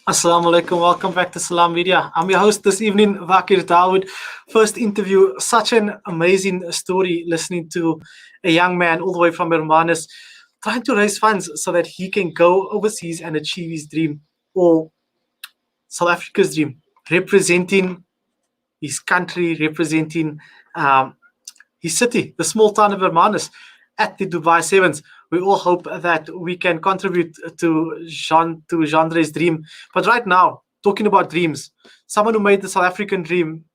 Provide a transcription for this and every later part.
Assalamu alaikum. Welcome back to Salam Media. I'm your host this evening, Thaakir Dawood. First interview, such an amazing story listening to a young man all the way from Hermanus trying to raise funds so that he can go overseas and achieve his dream or South Africa's dream, representing his country, representing um, his city, the small town of Hermanus at the Dubai Sevens. We all hope that we can contribute to Jean-Andre's dream. But right now, talking about dreams, someone who made the South African dream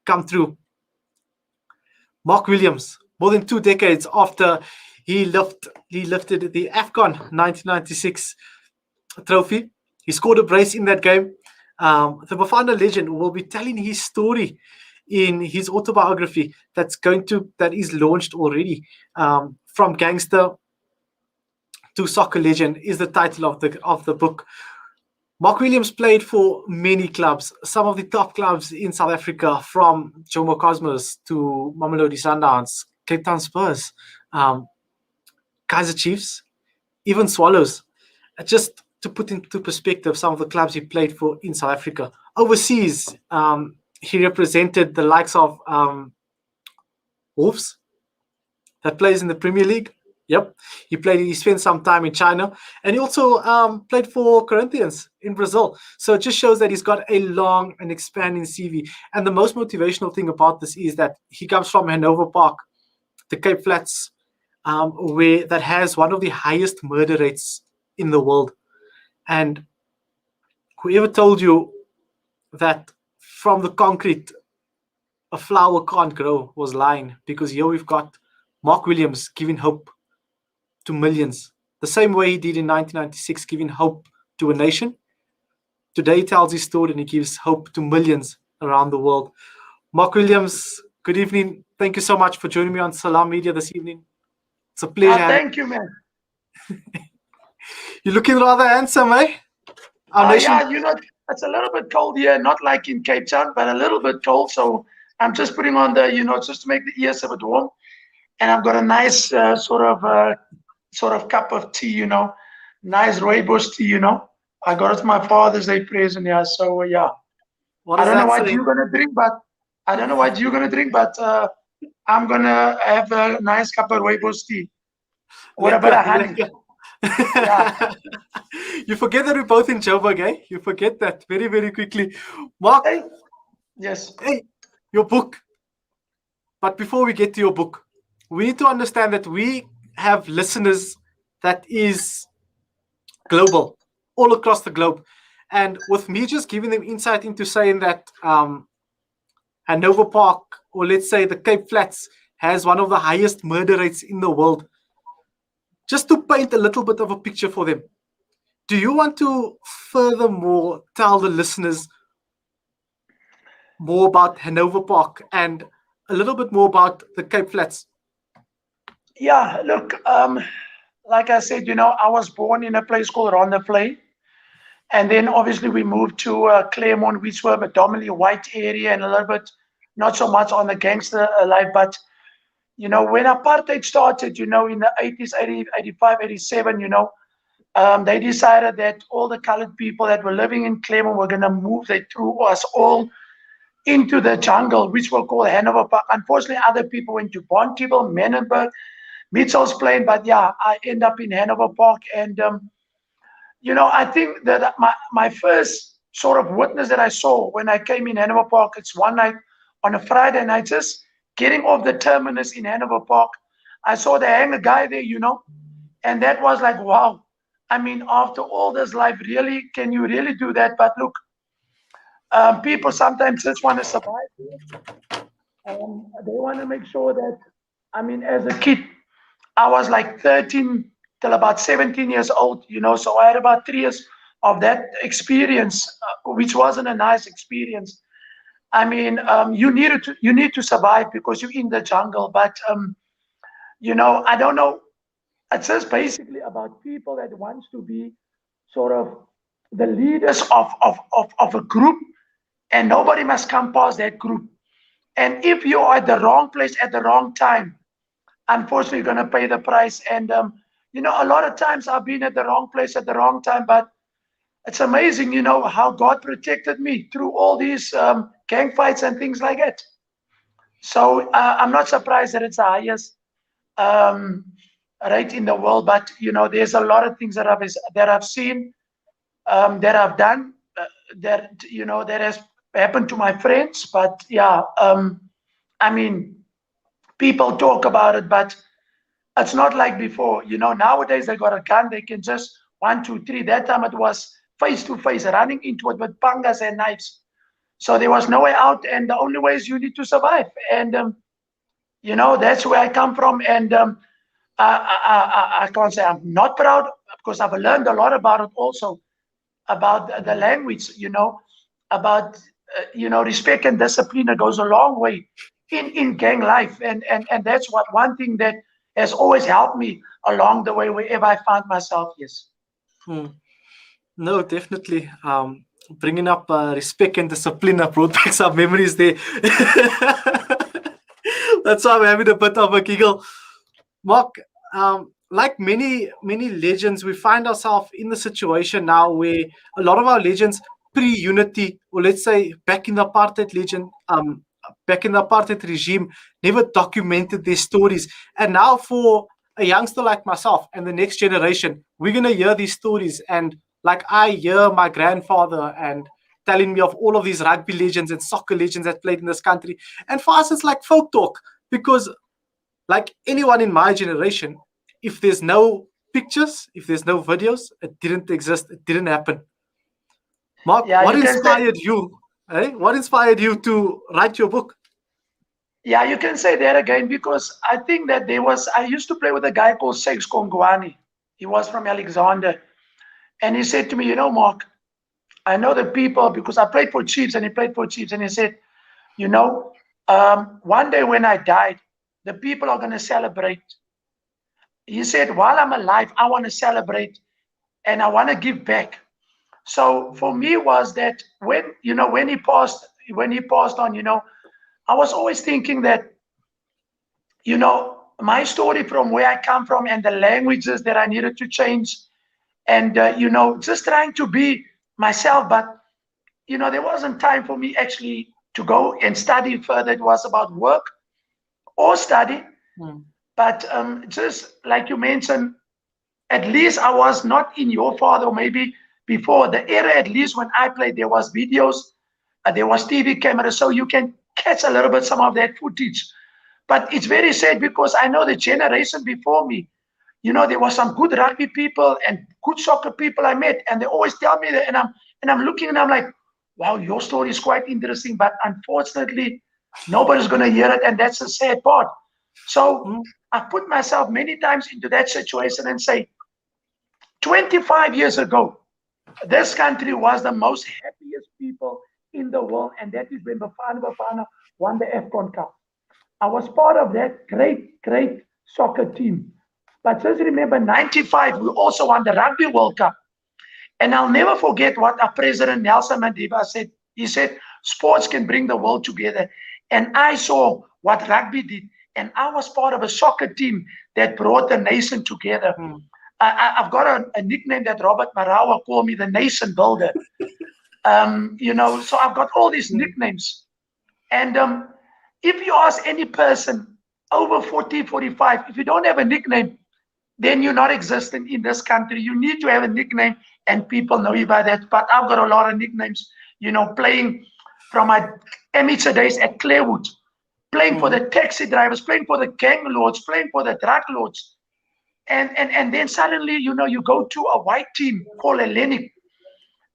come true, Mark Williams, more than 2 decades after he lifted the AFCON 1996 trophy. He scored a brace in that game. The Bafana legend will be telling his story in his autobiography that is launched already. From Gangster to Soccer Legend is the title of the book. Mark Williams played for many clubs, some of the top clubs in South Africa, from Jomo Cosmos to Mamelodi Sundowns, Cape Town Spurs, um, Kaizer Chiefs, even Swallows. Just to put into perspective some of the clubs he played for in South Africa. Overseas, he represented the likes of Wolves, that plays in the Premier League. Yep, he spent some time in China, and he also played for Corinthians in Brazil. So it just shows that he's got a long and expanding CV. And the most motivational thing about this is that he comes from Hanover Park, the Cape Flats, where that has one of the highest murder rates in the world. And whoever told you that from the concrete a flower can't grow was lying, because here we've got Mark Williams giving hope to millions, the same way he did in 1996, giving hope to a nation. Today he tells his story and he gives hope to millions around the world. Mark Williams, good evening. Thank you so much for joining me on Salam Media this evening. It's a pleasure. Thank you, man. You're looking rather handsome, eh? Our nation. Yeah, it's a little bit cold here, not like in Cape Town, but a little bit cold. So I'm just putting on just to make the ears a bit warm. And I've got a nice sort of cup of tea, nice rooibos tea, I got it for my Father's Day present, yeah. So yeah, What I does don't know that what say? you're gonna drink, but I'm gonna have a nice cup of rooibos tea. What about a honey? Lekker. Yeah. You forget that we're both in Joburg, eh? You forget that very, very quickly. Mark, Hey, yes. hey, your book. But before we get to your book, we need to understand that we have listeners that is global, all across the globe. And with me just giving them insight into saying that Hanover Park, or let's say the Cape Flats, has one of the highest murder rates in the world, just to paint a little bit of a picture for them, do you want to furthermore tell the listeners more about Hanover Park and a little bit more about the Cape Flats? Yeah, look, like I said, I was born in a place called Rondevlei. And then obviously we moved to Claremont, which were a dominantly white area and a little bit not so much on the gangster life. But, when apartheid started, in the 80s, 80, 85, 87, they decided that all the colored people that were living in Claremont were going to move. They threw us all into the jungle, which were called Hanover Park. Unfortunately, other people went to Bontebel, Menenberg, Mitchell's Plain. But yeah, I end up in Hanover Park. And, I think that my first sort of witness that I saw when I came in Hanover Park, it's one night on a Friday night, just getting off the terminus in Hanover Park. I saw they hang a guy there, and that was like, wow. I mean, after all this life, really, can you really do that? But look, people sometimes just want to survive. They want to make sure that, I mean, as a kid, I was like 13 till about 17 years old, so I had about 3 years of that experience, which wasn't a nice experience. I mean, you need to survive because you're in the jungle. But I don't know. It's just basically about people that wants to be sort of the leaders of a group, and nobody must come past that group. And if you are at the wrong place at the wrong time, unfortunately, you're going to pay the price. And a lot of times I've been at the wrong place at the wrong time, but it's amazing, how God protected me through all these gang fights and things like that. So I'm not surprised that it's the highest um, rate in the world. But there's a lot of things that I've seen, that I've done, that has happened to my friends. But yeah, I mean, people talk about it, but it's not like before. Nowadays they got a gun, they can just one, two, three. That time it was face to face, running into it with pangas and knives. So there was no way out, and the only way is you need to survive. And that's where I come from. And I can't say I'm not proud, because I've learned a lot about it also, about the language, about respect and discipline. It goes a long way in gang life, and that's one thing that has always helped me along the way wherever I found myself. Yes. Hmm. No, definitely. Bringing up respect and discipline brought back some memories there. That's why I'm having a bit of a giggle. Mark, like many legends, we find ourselves in the situation now where a lot of our legends pre-unity, or let's say back in the apartheid back in the apartheid regime, never documented their stories. And now for a youngster like myself and the next generation, we're gonna hear these stories. And like I hear my grandfather and telling me of all of these rugby legends and soccer legends that played in this country. And for us, it's like folk talk, because like anyone in my generation, if there's no pictures, if there's no videos, it didn't exist, it didn't happen. Mark, Yeah, what you can say. inspired you? What inspired you to write your book? Yeah, you can say that again, because I think that I used to play with a guy called Sex Kongwani. He was from Alexander. And he said to me, Mark, I know the people, because I played for Chiefs and he played for Chiefs. And he said, one day when I died, the people are going to celebrate. He said, while I'm alive, I want to celebrate and I want to give back. So for me was that when he passed on, I was always thinking that, my story from where I come from and the languages that I needed to change, and just trying to be myself. But there wasn't time for me actually to go and study further. It was about work or study. Hmm. But just like you mentioned, at least I was not in your father, or maybe before the era. At least when I played, there was videos, there was TV cameras, so you can catch a little bit some of that footage. But it's very sad, because I know the generation before me, there was some good rugby people and good soccer people I met, and they always tell me that, and I'm looking and I'm like, wow, your story is quite interesting, but unfortunately, nobody's gonna hear it, and that's the sad part. So Hmm. I put myself many times into that situation and say, 25 years ago, this country was the most happiest people in the world, and that is when Bafana won the AFCON Cup. I was part of that great soccer team. But just remember, 95, we also won the Rugby World Cup. And I'll never forget what our president, Nelson Mandela, said. He said, sports can bring the world together. And I saw what rugby did. And I was part of a soccer team that brought the nation together. Hmm. I've got a nickname that Robert Marawa called me, the nation builder. So I've got all these Hmm. nicknames. And if you ask any person over 40, 45, if you don't have a nickname, then you're not existing in this country. You need to have a nickname, and people know you by that. But I've got a lot of nicknames, playing from my amateur days at Clarewood, playing for Hmm. the taxi drivers, playing for the gang lords, playing for the drug lords. And then suddenly, you go to a white team called Hellenic,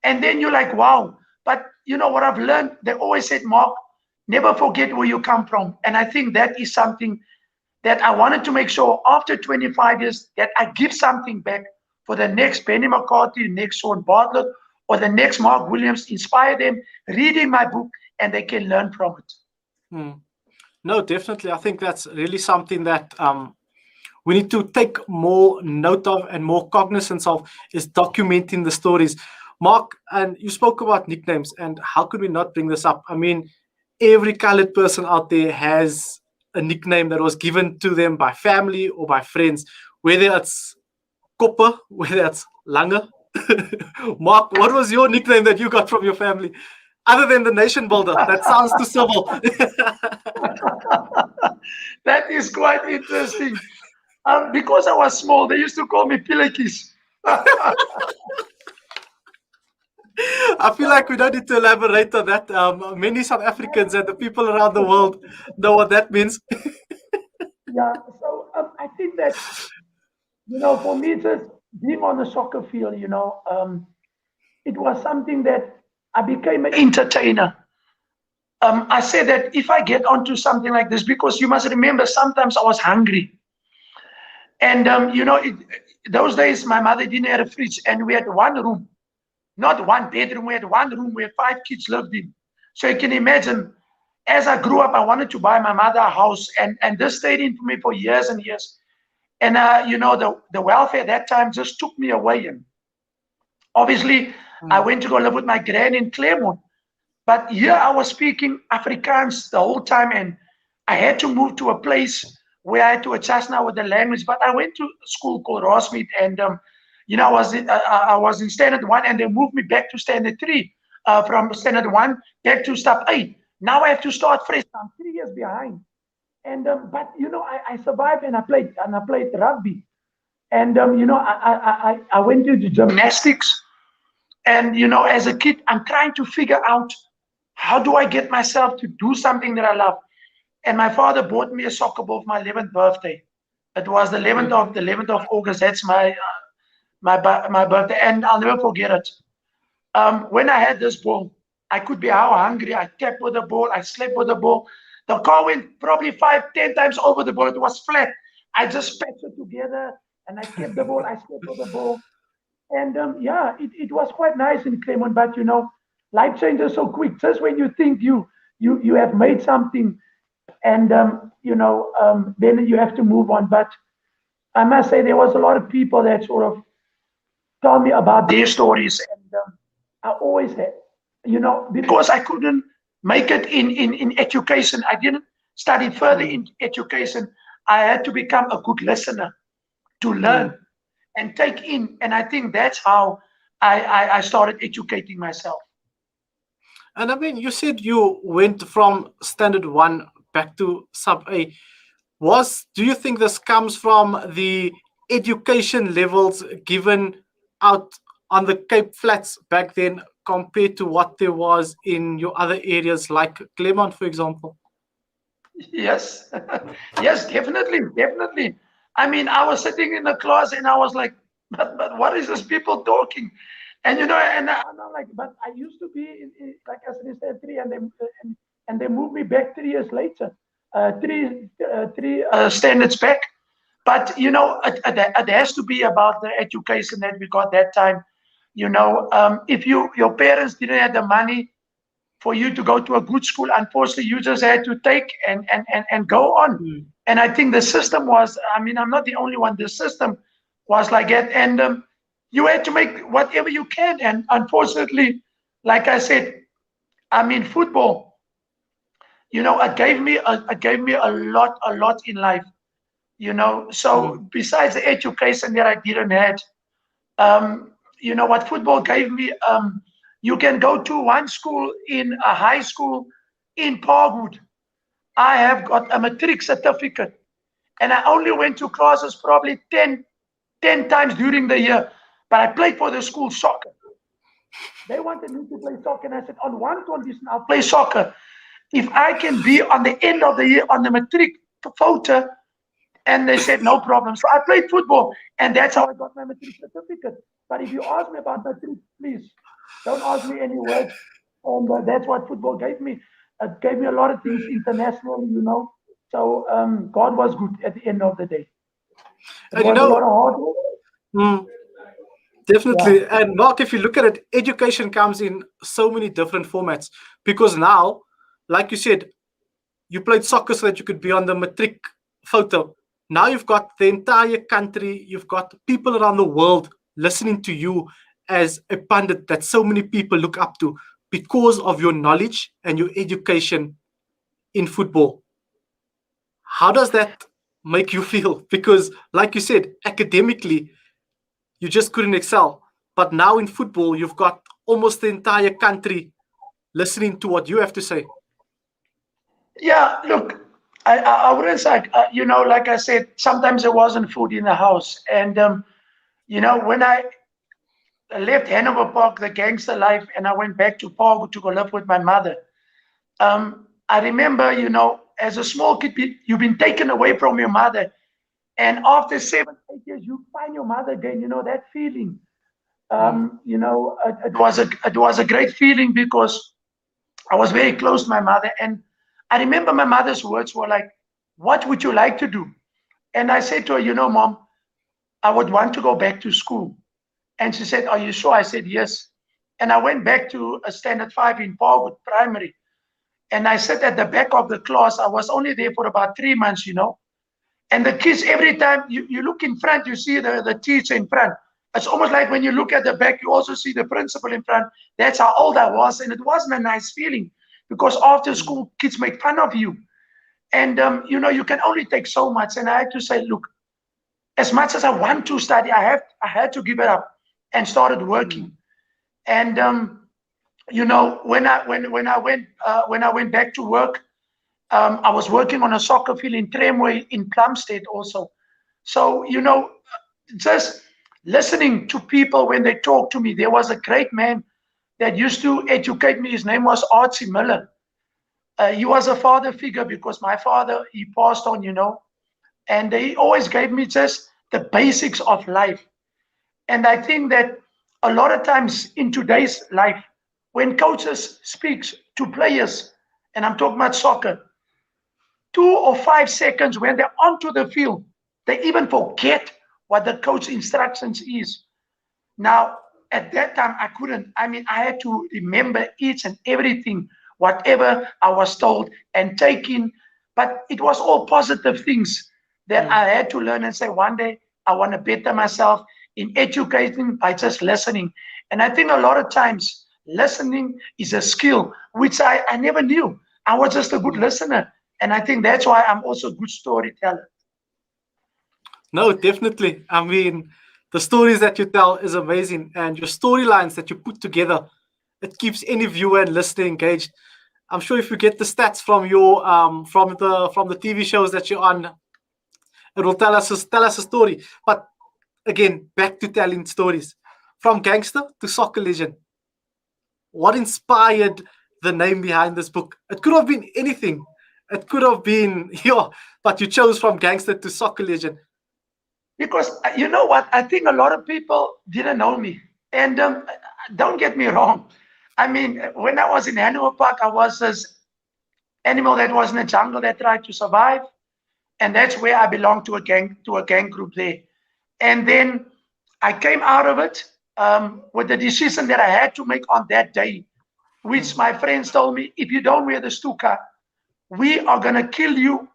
and then you're like, wow. But what I've learned, they always said, Mark, never forget where you come from. And I think that is something that I wanted to make sure after 25 years that I give something back for the next Benny McCarthy, next Sean Bartlett, or the next Mark Williams, inspire them, reading my book, and they can learn from it. Hmm. No, definitely. I think that's really something that we need to take more note of and more cognizance of, is documenting the stories. Mark, and you spoke about nicknames, and how could we not bring this up? I mean, every colored person out there has a nickname that was given to them by family or by friends, whether it's Kopper, whether it's Langer, Mark, what was your nickname that you got from your family? Other than the nation builder. That sounds too civil. That is quite interesting. Because I was small, they used to call me Pilekis. I feel like we don't need to elaborate on that. Many South Africans and the people around the world know what that means. Yeah, so I think that, for me, just being on the soccer field, it was something that I became an entertainer. I said that if I get onto something like this, because you must remember, sometimes I was hungry. And, those days, my mother didn't have a fridge, and we had one room, not one bedroom. We had one room where 5 kids lived in. So you can imagine, as I grew up, I wanted to buy my mother a house, and this stayed in for me for years and years. And, the welfare at that time just took me away. And obviously, I went to go live with my gran in Claremont. But here I was speaking Afrikaans the whole time, and I had to move to a place where I had to adjust now with the language. But I went to a school called Rossmead, and I was in standard 1, and they moved me back to standard 3. From standard 1 back to step 8. Now I have to start fresh. I'm 3 years behind, and but I survived, and I played rugby, and I went into gymnastics, and as a kid I'm trying to figure out, how do I get myself to do something that I love? And my father bought me a soccer ball for my 11th birthday. It was the 11th of August. That's my birthday, and I'll never forget it. When I had this ball, I could be how hungry. I kept with the ball. I slept with the ball. The car went probably 5, 10 times over the ball. It was flat. I just patched it together, and I kept the ball. I slept with the ball. And it was quite nice in Claremont. But life changes so quick. Just when you think you have made something, and then you have to move on. But I must say, there was a lot of people that sort of told me about their stories, and I always had, because I couldn't make it in education. I didn't study further in education. I had to become a good listener to learn and take in, and I think that's how I started educating myself. And I mean, you said you went from standard 1 back to sub A. Do you think this comes from the education levels given out on the Cape Flats back then compared to what there was in your other areas like Claremont, for example? Yes, yes, definitely. I mean, I was sitting in the class, and I was like, but what is this people talking? And I'm like, but I used to be like I said, in step 3, and they moved me back 3 years later, three standards back. But it has to be about the education that we got that time. If your parents didn't have the money for you to go to a good school, unfortunately, you just had to take and go on. And I think the system was, I mean, I'm not the only one. The system was like that, and you had to make whatever you can. And unfortunately, like I said, I mean, football, it gave me a lot in life. So besides the education that I didn't have, what football gave me, you can go to one school in a high school in Parkwood. I have got a matric certificate, and I only went to classes probably 10 times during the year, but I played for the school soccer. They wanted me to play soccer, and I said, on one condition, I'll play soccer. If I can be on the end of the year on the matric photo. And they said, no problem. So I played football, and that's how I got my matric certificate. But if you ask me about matric, please don't ask me any words. And that's what football gave me. It gave me a lot of things internationally, So God was good at the end of the day. It was a lot of hard work. Definitely. Yeah. And Mark, if you look at it, education comes in so many different formats. Because now, like you said, you played soccer so that you could be on the matric photo. Now you've got the entire country, you've got people around the world listening to you as a pundit that so many people look up to because of your knowledge and your education in football. How does that make you feel? Because like you said, academically, you just couldn't excel. But now in football, you've got almost the entire country listening to what you have to say. Yeah, look, I wouldn't say, like I said, sometimes there wasn't food in the house. And, when I left Hanover Park, the gangster life, and I went back to Park to go live with my mother, I remember, as a small kid, you've been taken away from your mother. And after 7, 8 years, you find your mother again, that feeling. It was a great feeling because I was very close to my mother. And I remember my mother's words were like, "What would you like to do?" And I said to her, "Mom, I would want to go back to school." And she said, "Are you sure?" I said, "Yes." And I went back to a standard 5 in Parkwood Primary. And I sat at the back of the class. I was only there for about 3 months. And the kids, every time you look in front, you see the teacher in front. It's almost like when you look at the back, you also see the principal in front. That's how old I was. And it wasn't a nice feeling because after school, kids make fun of you. And, you can only take so much. And I had to say, look, as much as I want to study, I had to give it up and started working. And, when I went back to work, I was working on a soccer field in Tramway in Plumstead also. So, just listening to people when they talk to me. There was a great man that used to educate me. His name was Archie Miller. He was a father figure because my father, he passed on, and he always gave me just the basics of life. And I think that a lot of times in today's life, when coaches speaks to players, and I'm talking about soccer, 2 or 5 seconds when they're onto the field, they even forget what the coach instructions is. Now, at that time, I couldn't. I had to remember each and everything, whatever I was told and taking. But it was all positive things that I had to learn and say, one day I want to better myself in educating by just listening. And I think a lot of times listening is a skill, which I never knew. I was just a good listener. And I think that's why I'm also a good storyteller. No, definitely. I mean, the stories that you tell is amazing, and your storylines that you put together, it keeps any viewer and listener engaged. I'm sure if you get the stats from your from the TV shows that you're on, it will tell us a story. But again, back to telling stories. From gangster to soccer legend. What inspired the name behind this book? It could have been anything. It could have been but you chose from gangster to soccer legend. Because you know what? I think a lot of people didn't know me. And don't get me wrong. I mean, when I was in Hanover Park, I was this animal that was in the jungle that tried to survive. And that's where I belonged to a gang group there. And then I came out of it with the decision that I had to make on that day, which my friends told me, if you don't wear the stuka, we are going to kill you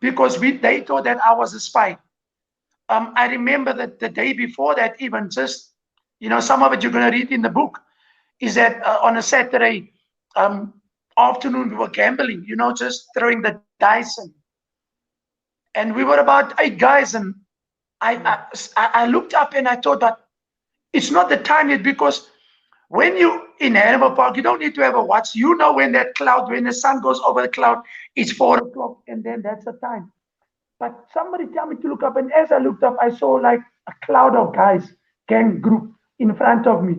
because they thought that I was a spy. I remember that the day before that, even just, some of it you're going to read in the book, is that on a Saturday afternoon, we were gambling, just throwing the dice. And we were about 8 guys. And I looked up and I thought that it's not the time yet, because when you in Hanover Park, you don't need to have a watch. When when the sun goes over the cloud, it's 4 o'clock, and then that's the time. But somebody tell me to look up, and as I looked up, I saw like a cloud of guys, gang group, in front of me.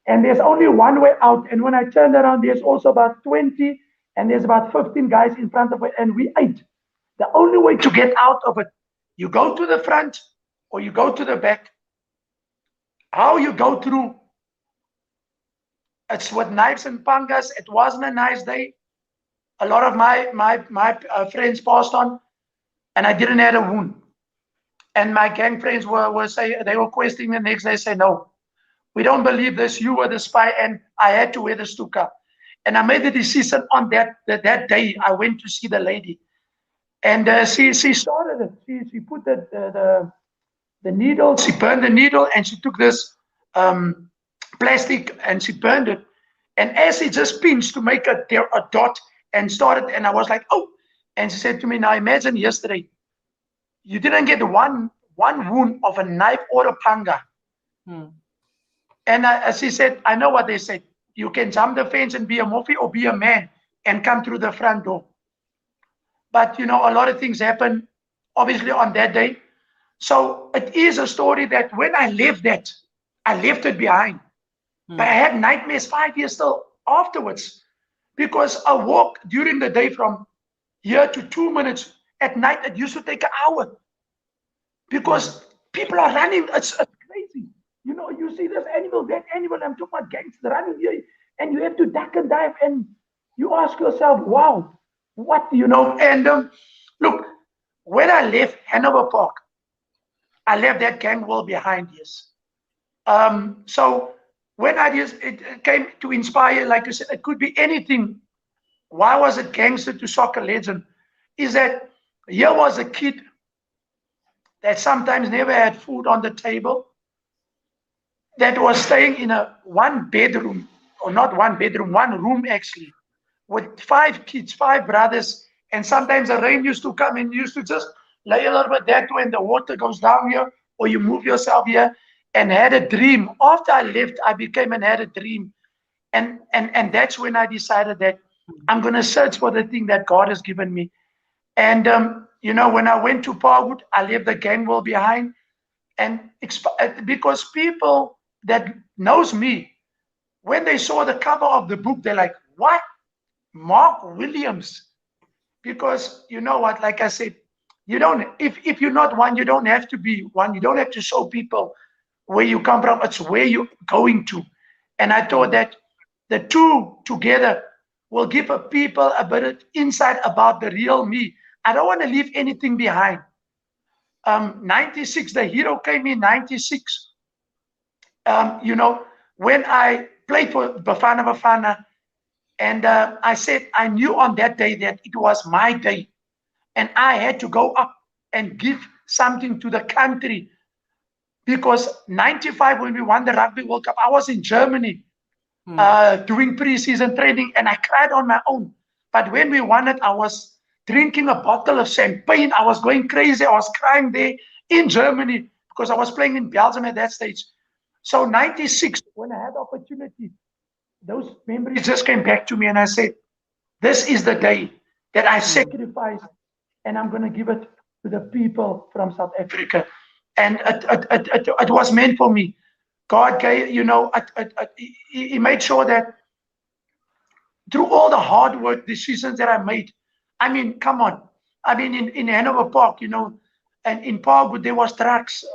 And there's only one way out. And when I turned around, there's also about 20, and there's about 15 guys in front of it, and we 8. The only way to get out of it, you go to the front or you go to the back. How you go through, it's with knives and pangas. It wasn't a nice day. A lot of my friends passed on, and I didn't have a wound. And my gang friends they were questioning the next day, say, no, we don't believe this. You were the spy, and I had to wear the stuka. And I made the decision on that day. I went to see the lady, and she started it. She put the needle. She burned the needle, and she took this plastic and she burned it. And as she just pinched to make a dot and started, and I was like, oh. And she said to me, now imagine yesterday, you didn't get one wound of a knife or a panga. And she said, I know what they said. You can jump the fence and be a Mofi or be a man and come through the front door. But, a lot of things happen, obviously, on that day. So it is a story that when I left it behind. But I had nightmares 5 years still afterwards because I walk during the day from here to 2 minutes. At night, it used to take an hour because people are running. It's crazy. You see this animal, that animal. I'm talking about gangsters running here, and you have to duck and dive, and you ask yourself, "Wow, what?" And look, when I left Hanover Park, I left that gang world behind. Yes. So when it came to inspire, like you said, it could be anything. Why was it Gangster to Soccer Legend? Is that here was a kid that sometimes never had food on the table, that was staying in a one bedroom, or not one bedroom, one room actually, with 5 kids, 5 brothers, and sometimes the rain used to come and you used to just lay a little bit that way and the water goes down here, or you move yourself here, and had a dream. After I left, I became and had a dream. And that's when I decided that I'm going to search for the thing that God has given me. And, when I went to Parwood, I left the gang world behind. And because people that knows me, when they saw the cover of the book, they're like, what? Mark Williams? Because you know what, like I said, you don't, if you're not one, you don't have to be one. You don't have to show people where you come from. It's where you're going to. And I thought that the two together will give people a bit of insight about the real me. I don't want to leave anything behind. 96, the hero came in 96. When I played for Bafana Bafana, and I said, I knew on that day that it was my day. And I had to go up and give something to the country. Because 95, when we won the Rugby World Cup, I was in Germany doing pre-season training, and I cried on my own. But when we won it, I was drinking a bottle of champagne. I was going crazy. I was crying there in Germany because I was playing in Belgium at that stage. So 96, when I had the opportunity, those memories just came back to me, and I said, this is the day that I sacrificed, and I'm going to give it to the people from South Africa. And it was meant for me. God gave, he made sure that through all the hard work decisions that I made, I mean, come on. I mean, in Hanover Park, and in Parkwood, there was trucks,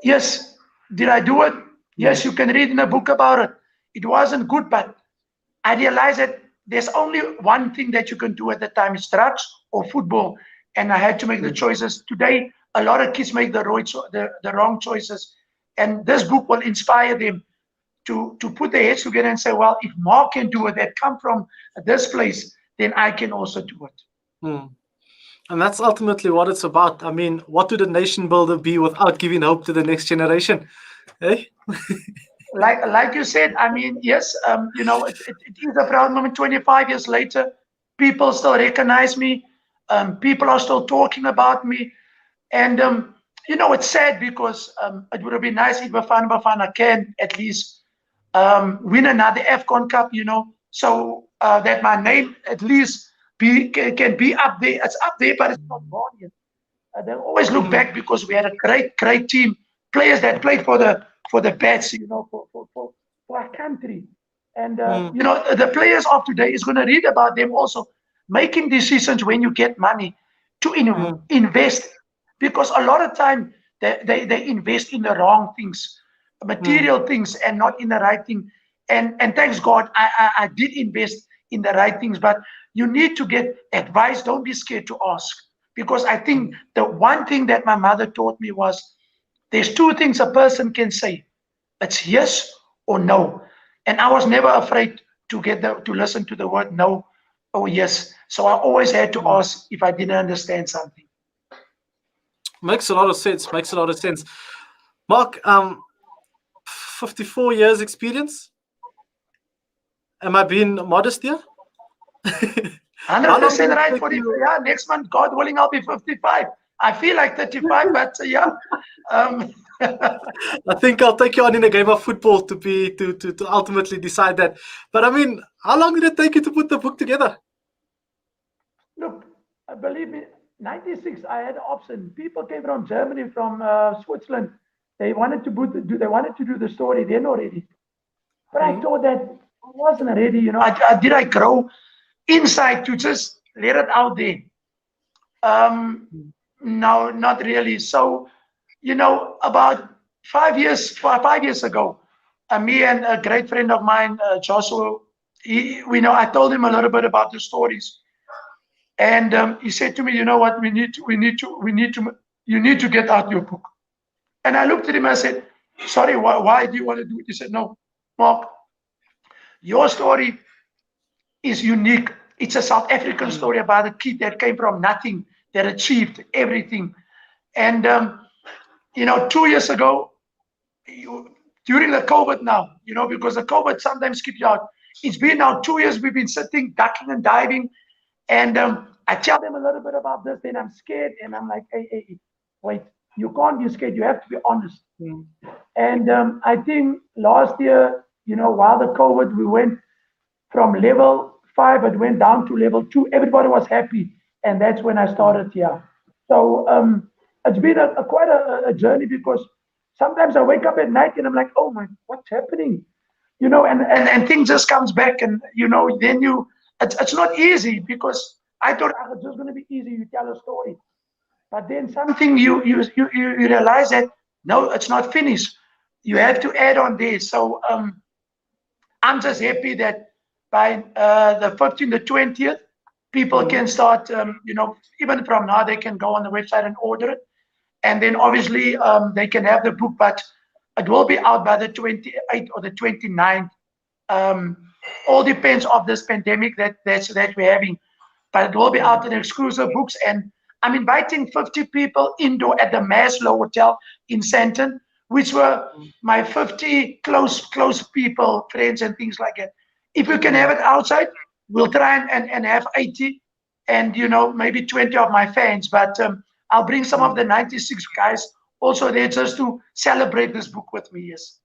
yes, did I do it? Yes, you can read in a book about it. It wasn't good, but I realized that there's only one thing that you can do at the time, is drugs or football. And I had to make the choices. Today, a lot of kids make the wrong choices. And this book will inspire them to put their heads together and say, well, if Mark can do it, that come from this place, then I can also do it. And that's ultimately what it's about. I mean, what would a nation builder be without giving hope to the next generation? Eh? Like you said, I mean, yes, it is a proud moment. 25 years later, people still recognize me. People are still talking about me. And, it's sad because it would have been nice if Bafana can at least win another AFCON Cup, so that my name at least can be up there. It's up there, but it's not gone yet. They always look back because we had a great team, players that played for the bats, for our country. And, the players of today is going to read about them also making decisions when you get money to invest. Because a lot of time they invest in the wrong things, material things, and not in the right thing. And thanks God, I did invest in the right things. But you need to get advice. Don't be scared to ask. Because I think the one thing that my mother taught me was there's two things a person can say. It's yes or no. And I was never afraid to listen to the word no or yes. So I always had to ask if I didn't understand something. Makes a lot of sense. Makes a lot of sense. Mark, 54 years experience. Am I being modest here? 100% right. 45. Yeah, next month, God willing, I'll be 55. I feel like 35, but yeah. Um, I think I'll take you on in a game of football to ultimately decide that. But I mean, how long did it take you to put the book together? Look, believe me, 96, I had an option. People came from Germany, from Switzerland. They wanted to do the story then already. But I thought that I wasn't ready, I grow inside to just let it out there? Um, no, not really. So, about 5 years ago, me and a great friend of mine, Joshua, I told him a little bit about the stories, and he said to me, "You know what? You need to get out your book." And I looked at him. I said, "Sorry, why do you want to do it?" He said, "No, Mark, your story is unique. It's a South African story about a kid that came from nothing, that achieved everything." And 2 years ago, during the COVID now, because the COVID sometimes keeps you out. It's been now 2 years we've been sitting, ducking and diving. And I tell them a little bit about this, then I'm scared. And I'm like, hey, wait, you can't be scared. You have to be honest. And I think last year, while the COVID, we went from level 5, it went down to level 2. Everybody was happy. And that's when I started here. So it's been quite a journey, because sometimes I wake up at night and I'm like, oh my, what's happening? And things just comes back, and then it's not easy, because I thought it's just going to be easy. You tell a story, but then something you realize that no, it's not finished. You have to add on this. So I'm just happy that by the 15th, the 20th, people can start. Even from now, they can go on the website and order it. And then obviously they can have the book, but it will be out by the 28th or the 29th. All depends of this pandemic that we're having. But it will be out in exclusive books. And I'm inviting 50 people indoor at the Maslow Hotel in Sandton, which were my 50 close people, friends and things like that. If we can have it outside, we'll try and have 80 and, maybe 20 of my fans. But I'll bring some of the 96 guys also there just to celebrate this book with me. Yes.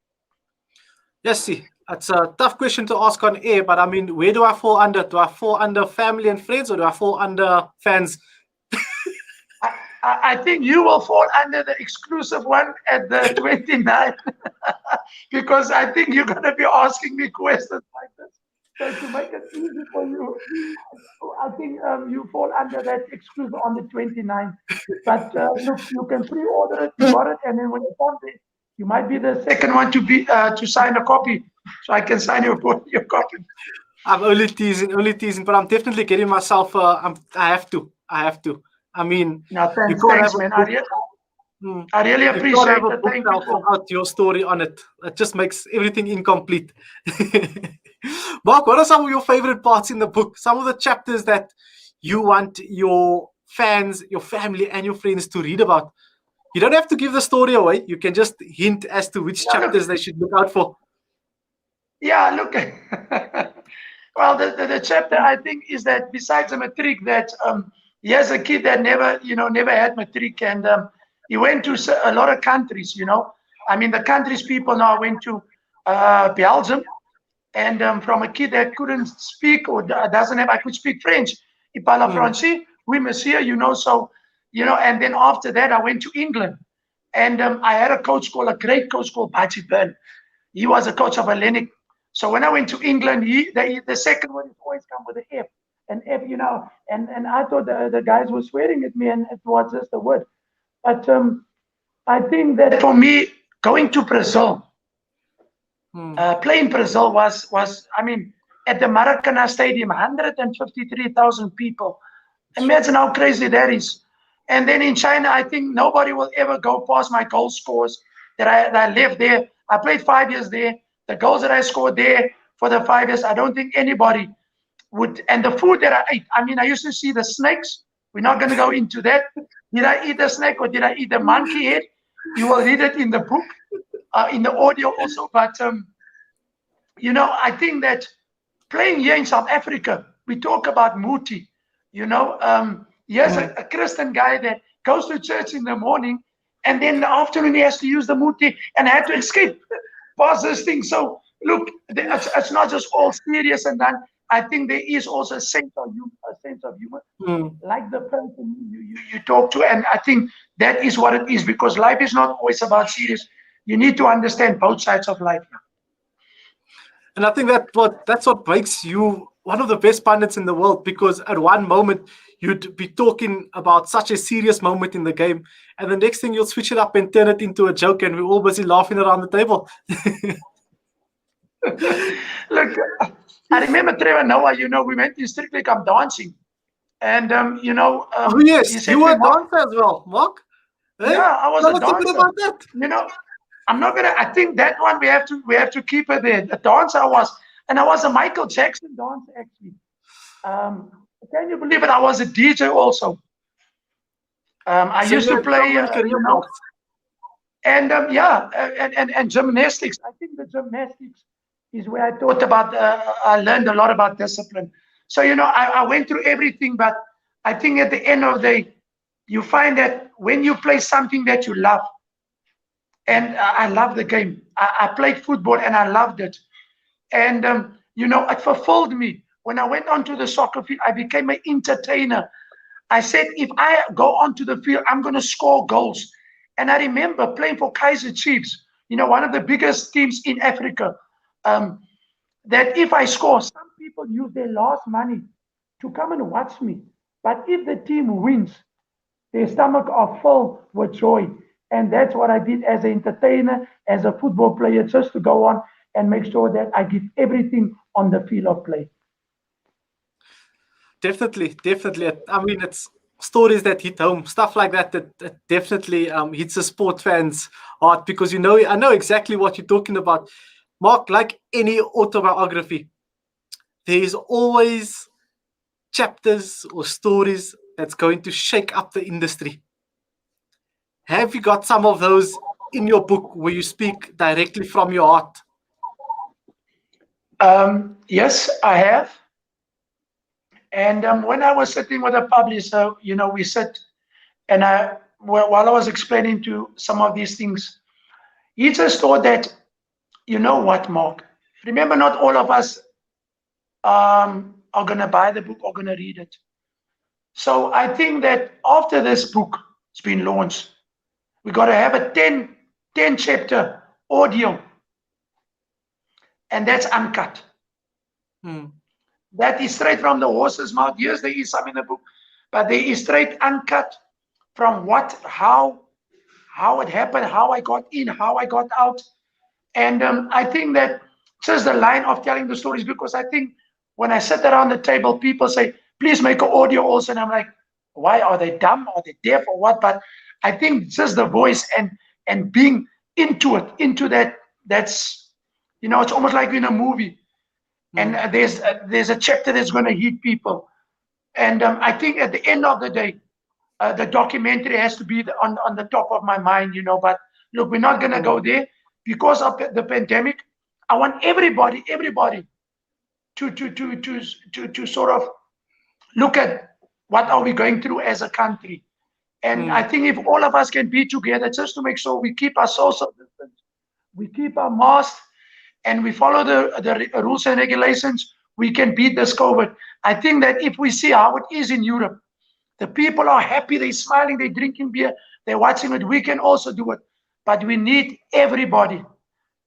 Yes, see, it's a tough question to ask on air, but I mean, where do I fall under? Do I fall under family and friends, or do I fall under fans? I think you will fall under the exclusive one at the 29th, because I think you're going to be asking me questions like this. So to make it easy for you, I think you fall under that exclusive on the 29th. But look, you can pre-order it, you got it, and then when you come there, you might be the second one to sign a copy, so I can sign your copy. I'm only teasing, but I'm definitely getting myself. I have to. I mean, no, thanks, man. I really appreciate it. Thank you for out your story on it. It just makes everything incomplete. Mark, what are some of your favorite parts in the book? Some of the chapters that you want your fans, your family, and your friends to read about? You don't have to give the story away. You can just hint as to which chapters they should look out for. Yeah, look. Well, the chapter, I think, is that besides the matric, that he has a kid that never had matric, and he went to a lot of countries. I mean, the countries people now went to Belgium, and from a kid that couldn't speak or doesn't have, I could speak French. Il parle français, oui, monsieur, so, and then after that, I went to England, and I had a great coach called Bachi Byrne. He was a coach of Hellenic. So when I went to England, the second one is always come with an F. An F, and I thought the guys were swearing at me, and it was just a word. But I think that for me, going to Brazil, playing Brazil was, I mean, at the Maracanã Stadium, 153,000 people. Imagine how crazy that is. And then in China, I think nobody will ever go past my goal scores that I left there. I played 5 years there. The goals that I scored there for the 5 years, I don't think anybody would. And the food that I ate, I mean, I used to see the snakes. We're not going to go into that. Did I eat the snake or did I eat the monkey head? You will read it in the book, in the audio also. But, I think that playing here in South Africa, we talk about Muti, here's a Christian guy that goes to church in the morning, and then in the afternoon he has to use the muti, and I had to escape past this thing. So look, it's not just all serious and done. I think there is also a sense of humor, Mm. like the person you talk to, and I think that is what it is, because life is not always about serious. You need to understand both sides of life. And I think that's what makes you one of the best pundits in the world, because at one moment you'd be talking about such a serious moment in the game, and the next thing you'll switch it up and turn it into a joke, and we're all busy laughing around the table. Look, I remember Trevor Noah, we went to Strictly Come Dancing. And, Oh he yes, said you to me, were a Mark, dancer as well, Mark. Hey, yeah, I was tell a us a bit dancer. about that. I'm not gonna. I think that one we have to keep it there. The dancer I was, and I was a Michael Jackson dancer actually. Um, can you believe it? I was a DJ also. I So used you to had so play, many career paths. and yeah, and gymnastics. I think the gymnastics is where I thought about. I learned a lot about discipline. So I went through everything, but I think at the end of the day, you find that when you play something that you love, and I love the game. I played football and I loved it, and it fulfilled me. When I went onto the soccer field, I became an entertainer. I said, if I go onto the field, I'm going to score goals. And I remember playing for Kaizer Chiefs, one of the biggest teams in Africa. Um, that if I score, some people use their last money to come and watch me. But if the team wins, their stomach are full with joy. And that's what I did as an entertainer, as a football player, just to go on and make sure that I give everything on the field of play. Definitely, definitely. I mean, it's stories that hit home, stuff like that definitely hits a sport fan's heart, because I know exactly what you're talking about. Mark, like any autobiography, there is always chapters or stories that's going to shake up the industry. Have you got some of those in your book where you speak directly from your heart? Yes, I have. And when I was sitting with a publisher, we sit, and while I was explaining to some of these things, he just thought that, you know what, Mark? Remember, not all of us are going to buy the book or going to read it. So I think that after this book has been launched, we got to have a 10 chapter audio, and that's uncut. Hmm. That is straight from the horse's mouth. Yes, there is some in the book, but there is straight uncut from how it happened, how I got in, how I got out. And I think that just the line of telling the stories, because I think when I sit around the table, people say, please make an audio also. And I'm like, why? Are they dumb? Are they deaf or what? But I think just the voice and being into it, into that's, it's almost like in a movie. And Hmm. there's a chapter that's going to hit people. And I think at the end of the day, the documentary has to be on the top of my mind, But look, we're not going to go Hmm. there because of the pandemic. I want everybody to sort of look at what are we going through as a country. And Hmm. I think if all of us can be together just to make sure we keep our social distance, we keep our masks, and we follow the rules and regulations, we can beat this COVID. I think that if we see how it is in Europe, the people are happy, they're smiling, they're drinking beer, they're watching it. We can also do it. But we need everybody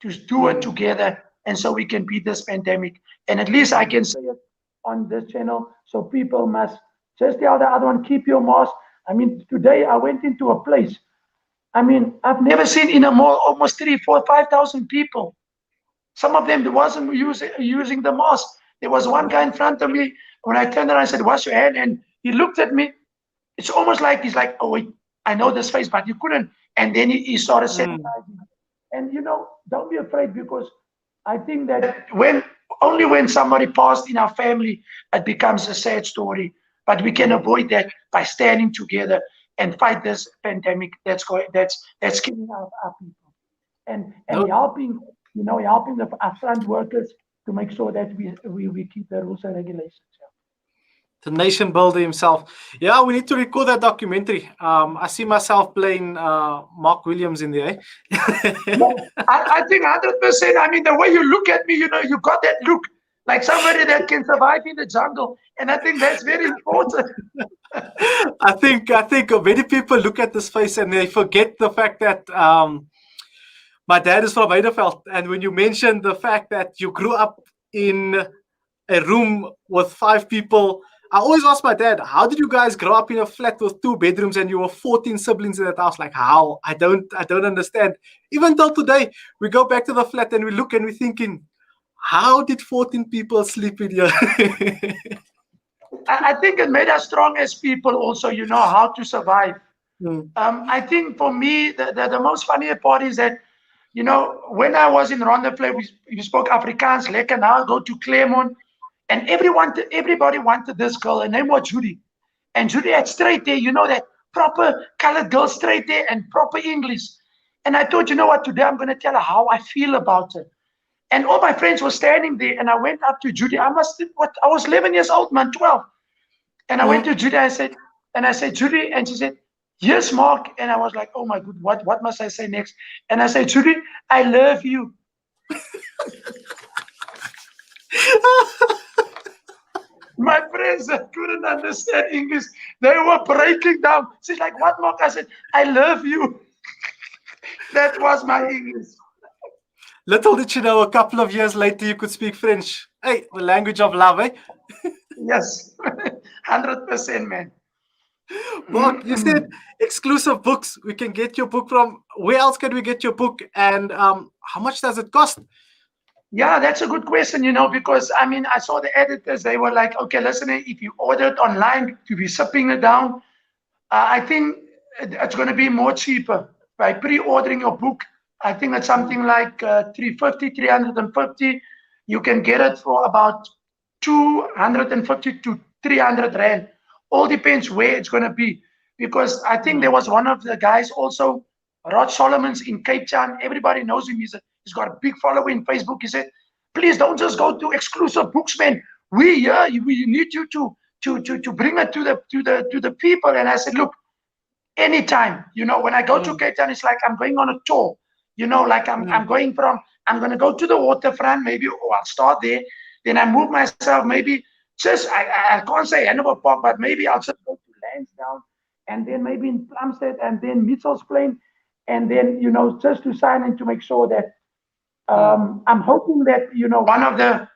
to do it Hmm. together, and so we can beat this pandemic. And at least I Hmm. can say it on this channel. So people must just tell the other one, keep your mask. I mean, today I went into a place. I mean, I've never seen in a mall almost 3, 4, 5,000 people. Some of them wasn't using the mask. There was one guy in front of me. When I turned around, I said, wash your hand. And he looked at me. It's almost like he's like, oh, wait, I know this face, but you couldn't. And then he started Hmm. sanitizing. And, don't be afraid, because I think that only when somebody passed in our family, it becomes a sad story. But we can Hmm. avoid that by standing together and fight this pandemic that's killing our people, and No, helping our front workers to make sure that we keep the rules and regulations. The nation builder himself. Yeah, we need to record that documentary. I see myself playing Mark Williams in there. No, I think 100%. I mean, the way you look at me, you got that look like somebody that can survive in the jungle, and I think that's very important. I think many people look at this face and they forget the fact that my dad is from Heidelberg, and when you mention the fact that you grew up in a room with 5 people, I always ask my dad, "How did you guys grow up in a flat with 2 bedrooms and you were 14 siblings in that house? Like how? I don't understand." Even till today, we go back to the flat and we look and we're thinking, "How did 14 people sleep in here?" I think it made us strong as people. Also, how to survive. Mm. I think for me, the most funny part is that, when I was in Rondeplein, we spoke Afrikaans, lekker. Now I go to Claremont, and everybody wanted this girl. Her name was Judy. And Judy had straight hair, that proper colored girl, straight hair and proper English. And I thought, you know what, today I'm going to tell her how I feel about her. And all my friends were standing there, and I went up to Judy. I was 11 years old, man, 12. And I went to Judy, I said, Judy, and she said, yes, Mark. And I was like, oh my God, what must I say next? And I said, Judy, I love you. My friends that couldn't understand English, they were breaking down. She's like, what, Mark? I said, I love you. That was my English. Little did you know, a couple of years later, you could speak French. Hey, the language of love, eh? Yes, 100%, man. Mark, you said exclusive books. We can get your book from. Where else can we get your book? And how much does it cost? Yeah, that's a good question, because I saw the editors, they were like, okay, listen, if you order it online, to be shipping it down, I think it's going to be more cheaper by pre-ordering your book. I think it's something like 350. You can get it for about 250 to 300 Rand. All depends where it's going to be. Because I think there was one of the guys also, Rod Solomon's in Cape Town. Everybody knows him. He's got a big following in Facebook. He said, please don't just go to exclusive books, man. We need you to bring it to the people. And I said, look, anytime, when I go to Cape Town, it's like I'm going on a tour. Like I'm going going to go to the waterfront, maybe, or I'll start there. Then I move myself, maybe just, I can't say Hanover Park, but maybe I'll just go to Lansdowne, and then maybe in Plumstead, and then Mitchell's Plain, and then, just to sign in to make sure that I'm hoping that, one of the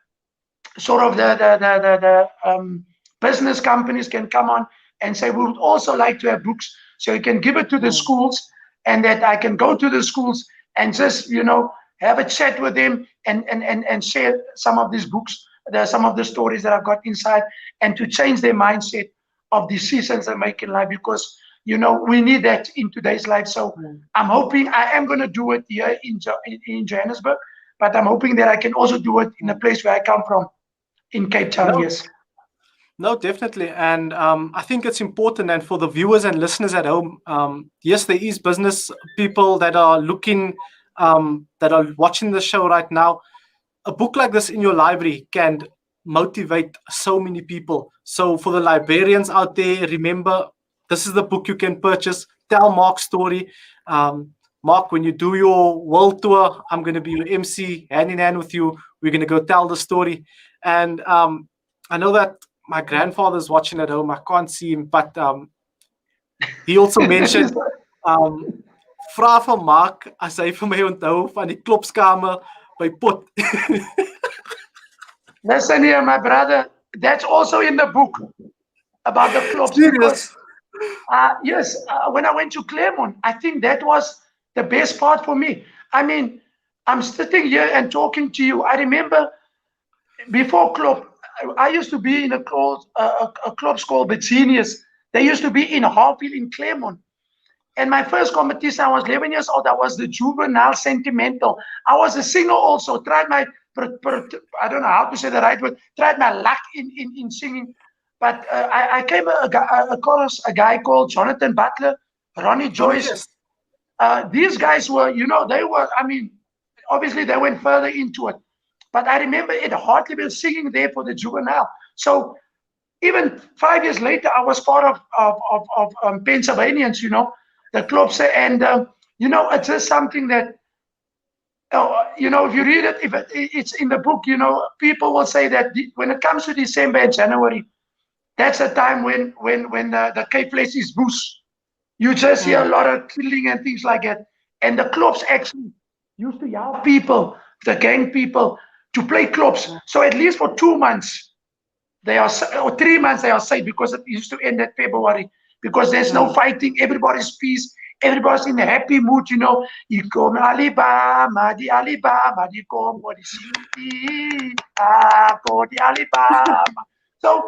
sort of the business companies can come on and say, we would also like to have books, so you can give it to the schools, and that I can go to the schools and just, have a chat with them and share some of these books, some of the stories that I've got inside, and to change their mindset of decisions they make in life, because, we need that in today's life. So I'm hoping I am going to do it here in Johannesburg, but I'm hoping that I can also do it in the place where I come from, in Cape Town. Yes. No, definitely. And I think it's important. And for the viewers and listeners at home, yes, there is business people that are looking, that are watching the show right now. A book like this in your library can motivate so many people. So for the librarians out there, remember, this is the book you can purchase. Tell Mark's story. Mark, when you do your world tour, I'm going to be your MC, hand in hand with you. We're going to go tell the story. And I know that my grandfather's watching at home. I can't see him, but he also mentioned, vra van Mark, as hy vir my onthou van die klopskamer by Pot. Listen here, my brother, that's also in the book about the clubs. Serious? Yes, when I went to Claremont, I think that was the best part for me. I'm sitting here and talking to you. I remember before club, I used to be in a club called the Genius. They used to be in Harville in Claremont. And my first competition, I was 11 years old. I was the juvenile sentimental. I was a singer also. Tried my, I don't know how to say the right word, tried my luck in singing. But I came across a guy called Jonathan Butler, Ronnie Joyce. These guys were, they were, obviously they went further into it. But I remember Ed Hartley was singing there for the juvenile. So even 5 years later, I was part of Pennsylvanians, the clubs, and it's just something that if you read it, if it's in the book, people will say that when it comes to December and January, that's a time when the Cape Place is boost. You just hear a lot of killing and things like that. And the clubs actually used to help people, the gang people, to play clubs. So at least for 2 months, or 3 months, they are safe because it used to end at February because there's no fighting. Everybody's peace. Everybody's in a happy mood, Ikom Alibama, di Alibama, di Komo, di City, di Alibama. So,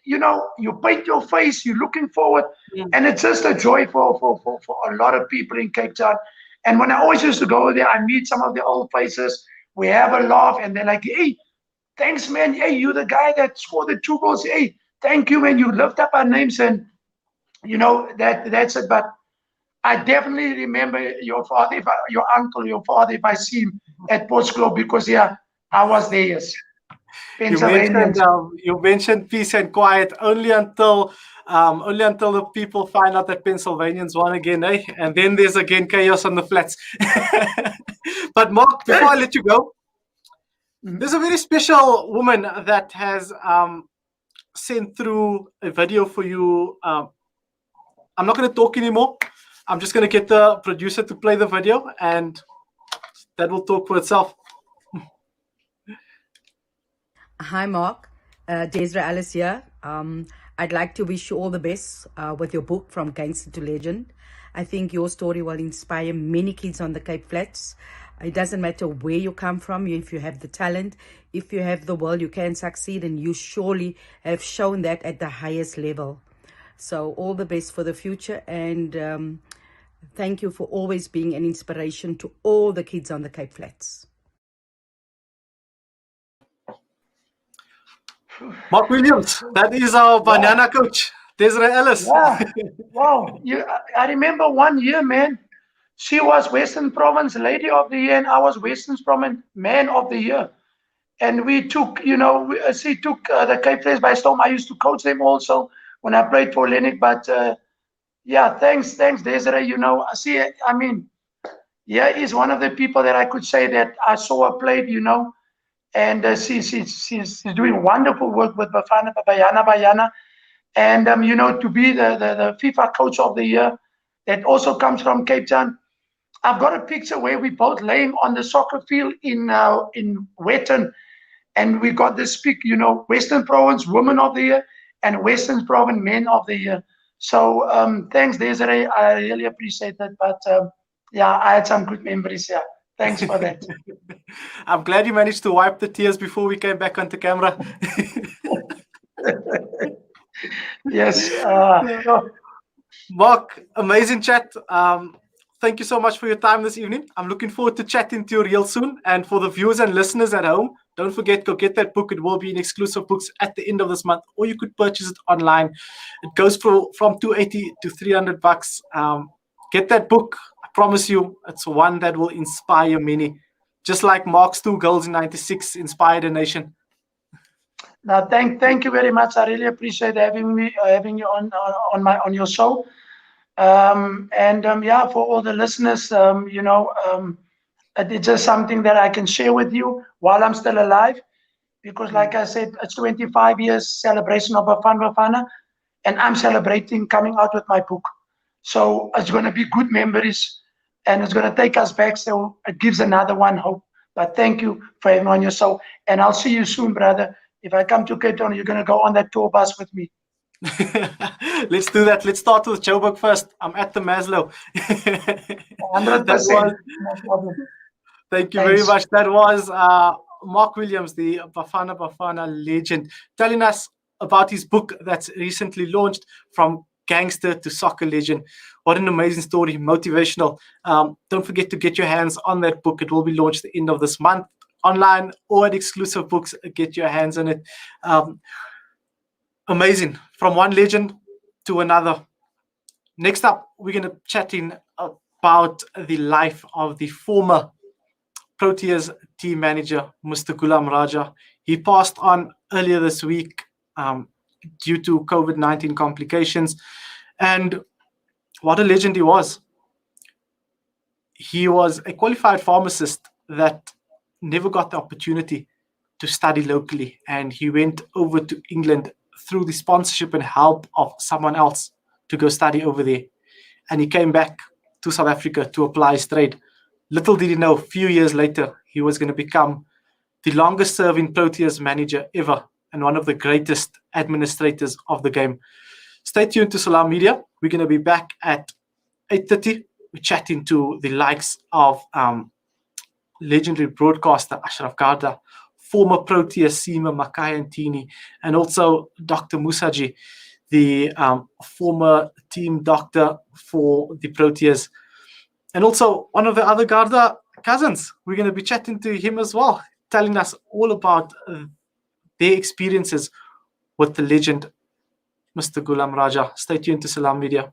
you paint your face, you're looking forward, and it's just a joy for a lot of people in Cape Town. And when I always used to go there, I meet some of the old faces. We have a laugh, and they're like, "Hey, thanks, man. Hey, you the guy that scored the 2 goals. Hey, thank you, man. You lift up our names." And that's it. But I definitely remember your father, your uncle, your father, if I see him at Ports Club, because I was there. Yes. You mentioned peace and quiet only until the people find out that Pennsylvanians won again, eh? And then there's again chaos on the flats. But Mark, before I let you go, there's a very special woman that has sent through a video for you. I'm not going to talk anymore. I'm just going to get the producer to play the video, and that will talk for itself. Hi, Mark. Desra Alice here. I'd like to wish you all the best with your book, From Gangster to Legend. I think your story will inspire many kids on the Cape Flats. It doesn't matter where you come from. If you have the talent, if you have the will, you can succeed, and you surely have shown that at the highest level. So all the best for the future, and thank you for always being an inspiration to all the kids on the Cape Flats. Mark Williams, that is our banana coach, Desiree Ellis. Yeah. Wow. I remember one year, man. She was Western Province Lady of the Year, and I was Western Province Man of the Year. And we took, she took the Cape Flats by storm. I used to coach them also when I played for Lennox. But thanks, Desiree. He's one of the people that I could say that I saw her play, and she's doing wonderful work with Bayana. And, to be the FIFA Coach of the Year, that also comes from Cape Town. I've got a picture where we both laying on the soccer field in Wetton, and we got this pic, Western Province Woman of the Year and Western Province Men of the Year. So thanks, Desiree. I really appreciate that. But I had some good memories here. Thanks for that. I'm glad you managed to wipe the tears before we came back onto camera. Yes. Mark, amazing chat. Thank you so much for your time this evening. I'm looking forward to chatting to you real soon. And for the viewers and listeners at home, don't forget, go get that book. It will be in exclusive books at the end of this month, or you could purchase it online. It goes from $280 to $300. Get that book. I promise you, it's one that will inspire many. Just like Mark's 2 goals in '96 inspired a nation. Now, thank you very much. I really appreciate having you on your show. For all the listeners, it's just something that I can share with you while I'm still alive, because like I said, it's 25 years celebration of Bafana, and I'm celebrating coming out with my book. So it's going to be good memories, and it's going to take us back. So it gives another one hope. But thank you for having me on your show, and I'll see you soon, brother. If I come to Cape Town, you're going to go on that tour bus with me. Let's do that. Let's start with Joburg first. I'm at the Maslow. 100%. No problem. Thank you very much. That was Mark Williams, the Bafana legend, telling us about his book that's recently launched, From Gangster to Soccer Legend. What an amazing story, motivational. Don't forget to get your hands on that book. It will be launched at the end of this month, online or at exclusive books. Get your hands on it. Amazing. From one legend to another. Next up, we're going to chat in about the life of the former Proteas team manager, Mr. Ghulam Raja. He passed on earlier this week due to COVID-19 complications. And what a legend he was. He was a qualified pharmacist that never got the opportunity to study locally. And he went over to England through the sponsorship and help of someone else to go study over there. And he came back to South Africa to apply his trade. Little did he know, a few years later, he was going to become the longest serving Proteas manager ever and one of the greatest administrators of the game. Stay tuned to Salam Media. We're going to be back at 8:30. We're chatting to the likes of legendary broadcaster Ashraf Garda, former Protea Seema Makai Antini, and also Dr. Musaji, the former team doctor for the Proteas. And also one of the other Garda cousins. We're going to be chatting to him as well, telling us all about their experiences with the legend, Mr. Ghulam Raja. Stay tuned to Salam Media.